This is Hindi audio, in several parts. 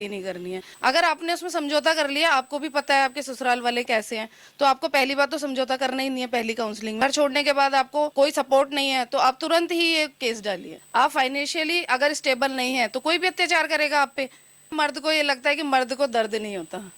ये नहीं करनी है। अगर आपने उसमें समझौता कर लिया, आपको भी पता है आपके ससुराल वाले कैसे हैं, तो आपको पहली बात तो समझौता करना ही नहीं है। पहली काउंसलिंग घर छोड़ने के बाद आपको कोई सपोर्ट नहीं है तो आप तुरंत ही ये केस डालिए। आप फाइनेंशियली अगर स्टेबल नहीं है तो कोई भी अत्याचार करेगा आप पे। मर्द को ये लगता है कि मर्द को दर्द नहीं होता।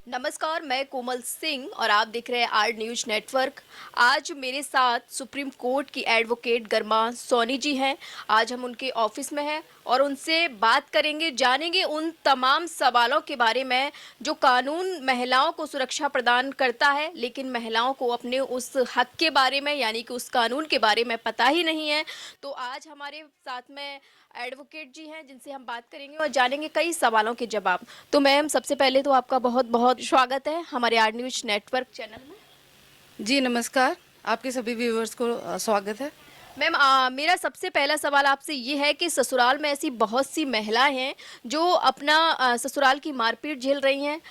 नमस्कार, मैं कोमल सिंह और आप देख रहे हैं आर न्यूज नेटवर्क। आज मेरे साथ सुप्रीम कोर्ट की एडवोकेट गरिमा सोनी जी हैं। आज हम उनके ऑफिस में हैं और उनसे बात करेंगे, जानेंगे उन तमाम सवालों के बारे में जो कानून महिलाओं को सुरक्षा प्रदान करता है, लेकिन महिलाओं को अपने उस हक के बारे में यानी कि उस कानून के बारे में पता ही नहीं है। तो आज हमारे साथ में एडवोकेट जी हैं जिनसे हम बात करेंगे और जानेंगे कई सवालों के जवाब। तो मैम, सबसे पहले तो आपका बहुत बहुत स्वागत है हमारे आर न्यूज नेटवर्क चैनल में। जी नमस्कार, आपके सभी व्यूअर्स को स्वागत है। मैम, मेरा सबसे पहला सवाल आपसे ये है कि ससुराल में ऐसी बहुत सी महिलाएं हैं जो अपना ससुराल की मारपीट झेल रही हैं,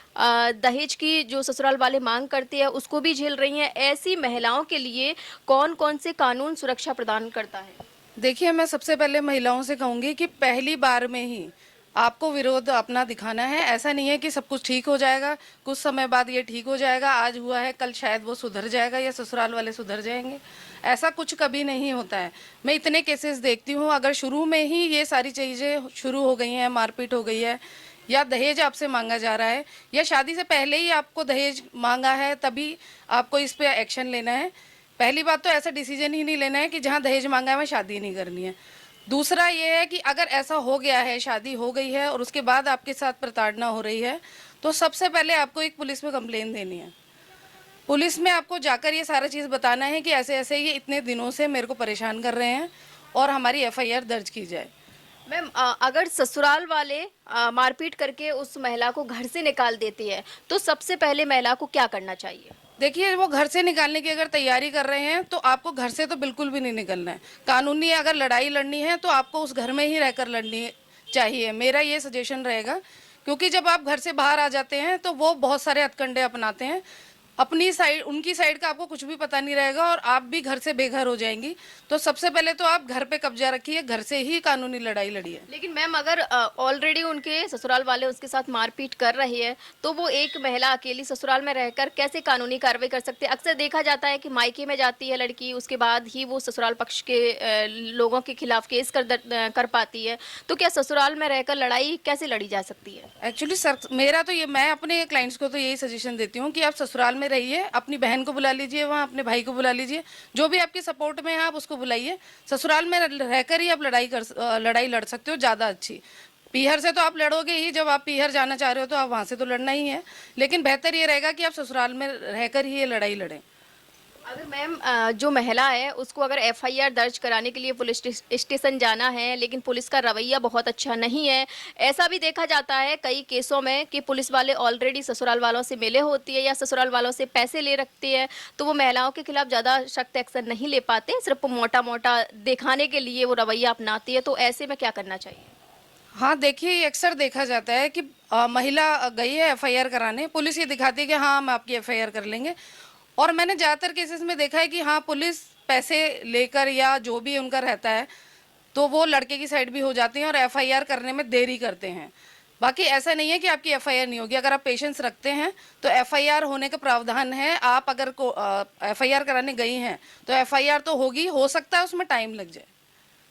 दहेज की जो ससुराल वाले मांग करते हैं उसको भी झेल रही हैं। ऐसी महिलाओं के लिए कौन कौन से कानून सुरक्षा प्रदान करता है? देखिए, मैं सबसे पहले महिलाओं से कहूंगी कि पहली बार में ही आपको विरोध अपना दिखाना है। ऐसा नहीं है कि सब कुछ ठीक हो जाएगा, कुछ समय बाद ये ठीक हो जाएगा, आज हुआ है कल शायद वो सुधर जाएगा या ससुराल वाले सुधर जाएंगे। ऐसा कुछ कभी नहीं होता है। मैं इतने केसेस देखती हूँ, अगर शुरू में ही ये सारी चीज़ें शुरू हो गई हैं, मारपीट हो गई है या दहेज आपसे मांगा जा रहा है या शादी से पहले ही आपको दहेज मांगा है, तभी आपको इस पे एक्शन लेना है। पहली बात तो ऐसा डिसीजन ही नहीं लेना है कि जहाँ दहेज मांगा है मैं शादी नहीं करनी है। दूसरा ये है कि अगर ऐसा हो गया है, शादी हो गई है और उसके बाद आपके साथ प्रताड़ना हो रही है, तो सबसे पहले आपको एक पुलिस में कंप्लेन देनी है। पुलिस में आपको जाकर ये सारा चीज़ बताना है कि ऐसे ऐसे ये इतने दिनों से मेरे को परेशान कर रहे हैं और हमारी एफआईआर दर्ज की जाए। मैम, अगर ससुराल वाले मारपीट करके उस महिला को घर से निकाल देती है तो सबसे पहले महिला को क्या करना चाहिए? देखिए, वो घर से निकालने की अगर तैयारी कर रहे हैं तो आपको घर से तो बिल्कुल भी नहीं निकलना है। कानूनी अगर लड़ाई लड़नी है तो आपको उस घर में ही रहकर लड़नी चाहिए, मेरा ये सजेशन रहेगा। क्योंकि जब आप घर से बाहर आ जाते हैं तो वो बहुत सारे हथकंडे अपनाते हैं, अपनी साइड उनकी साइड का आपको कुछ भी पता नहीं रहेगा और आप भी घर से बेघर हो जाएंगी। तो सबसे पहले तो आप घर पे कब्जा रखिए, घर से ही कानूनी लड़ाई लड़िए। लेकिन मैम, अगर ऑलरेडी उनके ससुराल वाले उसके साथ मारपीट कर रही है तो वो एक महिला अकेली ससुराल में रहकर कैसे कानूनी कार्रवाई कर सकती है? अक्सर देखा जाता है कि मायके में जाती है लड़की, उसके बाद ही वो ससुराल पक्ष के लोगों के खिलाफ केस कर पाती है। तो क्या ससुराल में रहकर लड़ाई कैसे लड़ी जा सकती है? एक्चुअली सर, मेरा तो ये, मैं अपने क्लाइंट्स को तो यही सजेशन देती हूँ कि आप ससुराल में रहिए, अपनी बहन को बुला लीजिए, वहाँ अपने भाई को बुला लीजिए, जो भी आपकी सपोर्ट में है आप उसको बुलाइए। ससुराल में रहकर ही आप लड़ाई लड़ सकते हो, ज़्यादा अच्छी। पीहर से तो आप लड़ोगे ही, जब आप पीहर जाना चाह रहे हो तो आप वहाँ से तो लड़ना ही है, लेकिन बेहतर ये रहेगा कि आप ससुराल में रहकर ही ये लड़ाई लड़ें। अगर मैम, जो महिला है उसको अगर एफआईआर दर्ज कराने के लिए पुलिस स्टेशन जाना है लेकिन पुलिस का रवैया बहुत अच्छा नहीं है, ऐसा भी देखा जाता है कई केसों में कि पुलिस वाले ऑलरेडी ससुराल वालों से मिले होती है या ससुराल वालों से पैसे ले रखते हैं, तो वो महिलाओं के खिलाफ ज़्यादा सख्त एक्शन नहीं ले पाते, सिर्फ मोटा मोटा दिखाने के लिए वो रवैया अपनाती है। तो ऐसे में क्या करना चाहिए? हाँ देखिए, ये अक्सर देखा जाता है कि महिला गई है एफआईआर कराने, पुलिस ये दिखाती है कि हाँ हम आपकी एफआईआर कर लेंगे। और मैंने ज़्यादातर केसेस में देखा है कि हाँ पुलिस पैसे लेकर या जो भी उनका रहता है तो वो लड़के की साइड भी हो जाती हैं और एफआईआर करने में देरी करते हैं। बाकी ऐसा नहीं है कि आपकी एफआईआर नहीं होगी, अगर आप पेशेंस रखते हैं तो एफआईआर होने का प्रावधान है। आप अगर एफआईआर कराने गई हैं तो एफआईआर तो होगी, हो सकता है उसमें टाइम लग जाए,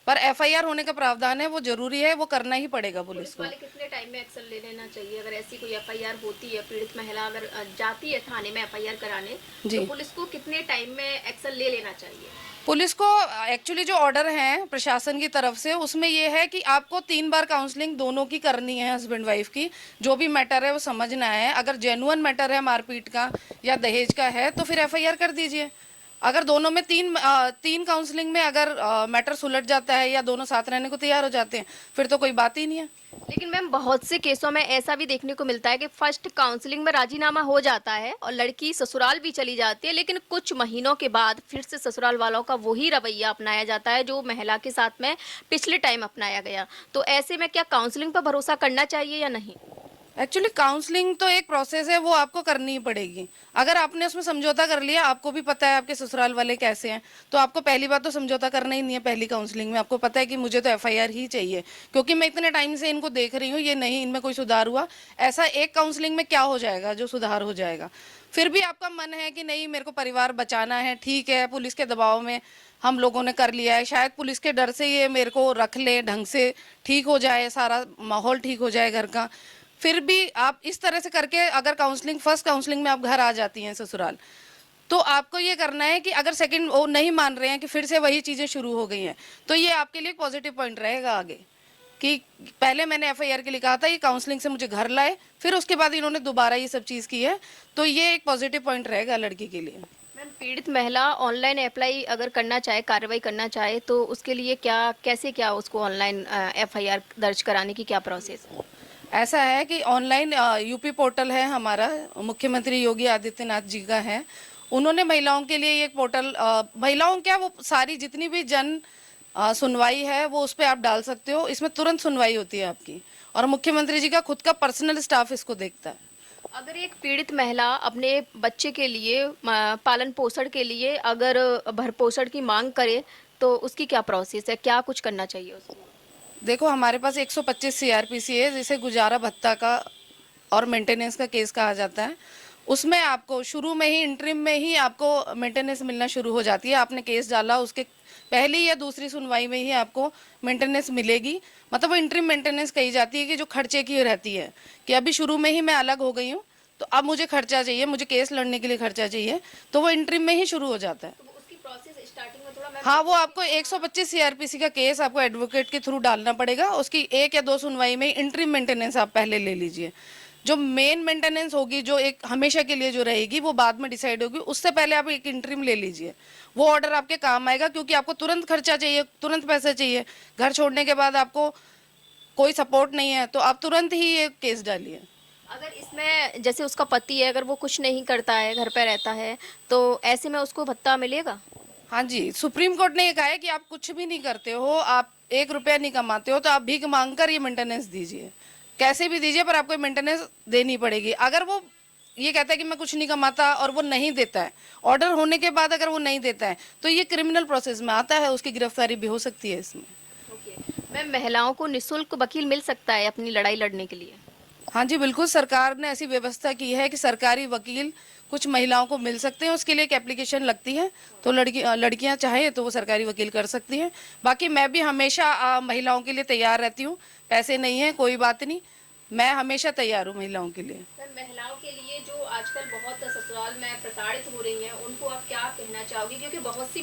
पर एफआईआर होने का प्रावधान है, वो जरूरी है, वो करना ही पड़ेगा पुलिस को। वाले कितने टाइम में एक्शन ले लेना चाहिए अगर ऐसी कोई एफआईआर होती है, पीड़ित महिला अगर जाती है थाने में एफआईआर कराने, तो पुलिस को कितने टाइम में एक्शन ले लेना चाहिए? पुलिस को एक्चुअली जो ऑर्डर है प्रशासन की तरफ से, उसमें ये है कि आपको 3 बार काउंसलिंग दोनों की करनी है, हस्बैंड वाइफ की। जो भी मैटर है वो समझना है, अगर जेन्युइन मैटर है मारपीट का या दहेज का है तो फिर एफआईआर कर दीजिए। अगर दोनों में तीन काउंसलिंग में अगर मैटर सुलझ जाता है या दोनों साथ रहने को तैयार हो जाते हैं, फिर तो कोई बात ही नहीं है। लेकिन मैम, बहुत से केसों में ऐसा भी देखने को मिलता है कि फर्स्ट काउंसलिंग में राजीनामा हो जाता है और लड़की ससुराल भी चली जाती है, लेकिन कुछ महीनों के बाद फिर से ससुराल वालों का वही रवैया अपनाया जाता है जो महिला के साथ में पिछले टाइम अपनाया गया। तो ऐसे में क्या काउंसलिंग पर भरोसा करना चाहिए या नहीं? एक्चुअली काउंसलिंग तो एक प्रोसेस है, वो आपको करनी ही पड़ेगी। अगर आपने उसमें समझौता कर लिया, आपको भी पता है आपके ससुराल वाले कैसे हैं, तो आपको पहली बात तो समझौता करना ही नहीं है। पहली काउंसलिंग में आपको पता है कि मुझे तो एफआईआर ही चाहिए, क्योंकि मैं इतने टाइम से इनको देख रही हूँ, ये नहीं, इनमें कोई सुधार हुआ। ऐसा एक काउंसलिंग में क्या हो जाएगा जो सुधार हो जाएगा? फिर भी आपका मन है कि नहीं, मेरे को परिवार बचाना है, ठीक है, पुलिस के दबाव में हम लोगों ने कर लिया है, शायद पुलिस के डर से ये मेरे को रख ले, ढंग से ठीक हो जाए, सारा माहौल ठीक हो जाए घर का। फिर भी आप इस तरह से करके अगर काउंसलिंग, फर्स्ट काउंसलिंग में आप घर आ जाती हैं ससुराल, तो आपको ये करना है कि अगर सेकंड वो नहीं मान रहे हैं कि फिर से वही चीज़ें शुरू हो गई हैं, तो ये आपके लिए पॉजिटिव पॉइंट रहेगा आगे, कि पहले मैंने एफआईआर के लिए कहा था, ये काउंसलिंग से मुझे घर लाए, फिर उसके बाद इन्होंने दोबारा ये सब चीज़ की है, तो ये एक पॉजिटिव पॉइंट रहेगा लड़की के लिए। मैम, पीड़ित महिला ऑनलाइन अप्लाई अगर करना चाहे, कार्रवाई करना चाहे, तो उसके लिए क्या, कैसे, क्या उसको ऑनलाइन एफआईआर दर्ज कराने की क्या प्रोसेस है? ऐसा है कि ऑनलाइन यूपी पोर्टल है हमारा, मुख्यमंत्री योगी आदित्यनाथ जी का है। उन्होंने महिलाओं के लिए एक पोर्टल, महिलाओं क्या, वो सारी जितनी भी जन सुनवाई है वो उस पर आप डाल सकते हो। इसमें तुरंत सुनवाई होती है आपकी, और मुख्यमंत्री जी का खुद का पर्सनल स्टाफ इसको देखता है। अगर एक पीड़ित महिला अपने बच्चे के लिए पालन पोषण के लिए अगर भरपोषण की मांग करे, तो उसकी क्या प्रोसेस है, क्या कुछ करना चाहिए उसको? देखो, हमारे पास 125 सीआरपीसी है, जिसे गुजारा भत्ता का और मेंटेनेंस का केस कहा जाता है। उसमें आपको शुरू में ही, इंटरिम में ही आपको मेंटेनेंस मिलना शुरू हो जाती है। आपने केस डाला, उसके पहली या दूसरी सुनवाई में ही आपको मेंटेनेंस मिलेगी। मतलब वो इंटरिम मेंटेनेंस कही जाती है, कि जो खर्चे की रहती है, कि अभी शुरू में ही मैं अलग हो गई हूँ, तो अब मुझे खर्चा चाहिए, मुझे केस लड़ने के लिए खर्चा चाहिए, तो वो इंटरिम में ही शुरू हो जाता है। तो उसकी प्रोसेस स्टार्टिंग में थोड़ा हाँ, वो आपको 125 सीआरपीसी का केस आपको एडवोकेट के थ्रू डालना पड़ेगा। उसकी 1 या 2 सुनवाई में इंटरिम मेंटेनेंस आप पहले ले लीजिए। जो मेन मेंटेनेंस होगी, जो एक हमेशा के लिए जो रहेगी, वो बाद में डिसाइड होगी। उससे पहले आप एक इंटरिम ले लीजिए, वो ऑर्डर आपके काम आएगा, क्योंकि आपको तुरंत खर्चा चाहिए, तुरंत पैसे चाहिए। घर छोड़ने के बाद आपको कोई सपोर्ट नहीं है, तो आप तुरंत ही ये केस डालिए। अगर इसमें जैसे उसका पति है, अगर वो कुछ नहीं करता है, घर पे रहता है, तो ऐसे में उसको भत्ता मिलेगा? हाँ जी, सुप्रीम कोर्ट ने ये कहा है कि आप कुछ भी नहीं करते हो, आप 1 रुपया नहीं कमाते हो, तो आप भीख मांग कर ये मेंटेनेंस दीजिए, कैसे भी दीजिए, पर आपको मेंटेनेंस देनी पड़ेगी। अगर वो ये कहता है कि मैं कुछ नहीं कमाता और वो नहीं देता है, ऑर्डर होने के बाद अगर वो नहीं देता है, तो ये क्रिमिनल प्रोसेस में आता है, उसकी गिरफ्तारी भी हो सकती है इसमें। ओके मैम, महिलाओं को निःशुल्क वकील मिल सकता है अपनी लड़ाई लड़ने के लिए? हाँ जी, बिल्कुल, सरकार ने ऐसी व्यवस्था की है कि सरकारी वकील कुछ महिलाओं को मिल सकते हैं। उसके लिए एक एप्लीकेशन लगती है, तो लड़कियां चाहे तो वो सरकारी वकील कर सकती हैं। बाकी मैं भी हमेशा महिलाओं के लिए तैयार रहती हूँ। पैसे नहीं है कोई बात नहीं, मैं हमेशा तैयार हूँ महिलाओं के लिए। मैम, महिलाओं के लिए जो आजकल बहुत ससुराल में प्रताड़ित हो रही हैं, उनको आप क्या कहना चाहोगी? क्योंकि बहुत सी